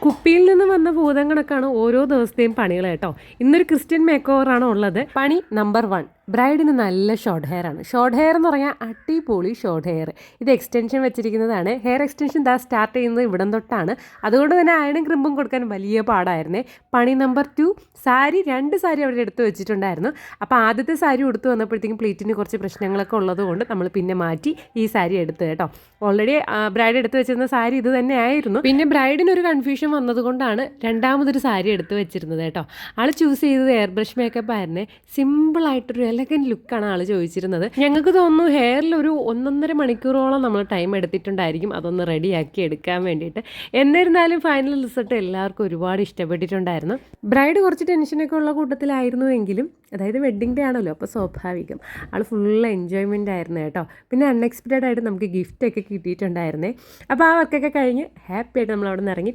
കുപ്പിയിൽ നിന്ന് വന്ന ഭൂതം കണക്കാണ് ഓരോ ദിവസത്തെയും പണികൾ കേട്ടോ. ഇന്നൊരു ക്രിസ്ത്യൻ മേക്ക് ഓവറാണ് ഉള്ളത്. പണി നമ്പർ 1, ബ്രൈഡിന് നല്ല ഷോർട്ട് ഹെയർ ആണ്. ഷോർട്ട് ഹെയർ എന്ന് പറഞ്ഞാൽ അടിപൊളി ഷോർട്ട് ഹെയർ. ഇത് എക്സ്റ്റൻഷൻ വെച്ചിരിക്കുന്നതാണ്. ഹെയർ എക്സ്റ്റൻഷൻ സ്റ്റാർട്ട് ചെയ്യുന്നത് ഇവിടം തൊട്ടാണ്. അതുകൊണ്ട് തന്നെ അയണും ക്രിമ്പും കൊടുക്കാൻ വലിയ പാടായിരുന്നേ. പണി നമ്പർ 2, സാരി 2 സാരി അവിടെ എടുത്ത് വെച്ചിട്ടുണ്ടായിരുന്നു. അപ്പോൾ ആദ്യത്തെ സാരി എടുത്ത് വന്നപ്പോഴത്തേക്കും പ്ലീറ്റിന് കുറച്ച് പ്രശ്നങ്ങളൊക്കെ ഉള്ളതുകൊണ്ട് നമ്മൾ പിന്നെ മാറ്റി ഈ സാരി എടുത്ത് കേട്ടോ. ഓൾറെഡി ബ്രൈഡ് എടുത്ത് വെച്ചിരുന്ന സാരി ഇത് തന്നെ ആയിരുന്നു. പിന്നെ ബ്രൈഡിനൊരു കൺഫ്യൂഷൻ വന്നതുകൊണ്ടാണ് രണ്ടാമതൊരു സാരി എടുത്ത് വെച്ചിരുന്നത് കേട്ടോ. ആൾ ചൂസ് ചെയ്തത് എയർ ബ്രഷ് മേക്കപ്പ് ആയിരുന്നേ. സിമ്പിളായിട്ടൊരു എലഗൻറ്റ് ലുക്കാണ് ആൾ ചോദിച്ചിരുന്നത്. ഞങ്ങൾക്ക് തോന്നുന്നു ഹെയറിൽ ഒരു 1.5 മണിക്കൂറോളം നമ്മൾ ടൈം എടുത്തിട്ടുണ്ടായിരിക്കും അതൊന്ന് റെഡിയാക്കി എടുക്കാൻ വേണ്ടിയിട്ട്. എന്നിരുന്നാലും ഫൈനൽ റിസൾട്ട് എല്ലാവർക്കും ഒരുപാട് ഇഷ്ടപ്പെട്ടിട്ടുണ്ടായിരുന്നു. ബ്രൈഡ് കുറച്ച് ടെൻഷനൊക്കെ ഉള്ള കൂട്ടത്തിലായിരുന്നു എങ്കിലും, അതായത് വെഡ്ഡിങ് ഡേ ആണല്ലോ, അപ്പോൾ സ്വാഭാവികം ആൾ ഫുൾ എൻജോയ്മെൻ്റ് ആയിരുന്നു കേട്ടോ. പിന്നെ അൺഎക്സ്പെക്റ്റഡ് ആയിട്ട് നമുക്ക് ഗിഫ്റ്റൊക്കെ കിട്ടിയിട്ടുണ്ടായിരുന്നേ. അപ്പോൾ ആ വർക്കൊക്കെ കഴിഞ്ഞ് ഹാപ്പി ആയിട്ട് നമ്മൾ അവിടെ നിന്ന് ഇറങ്ങി.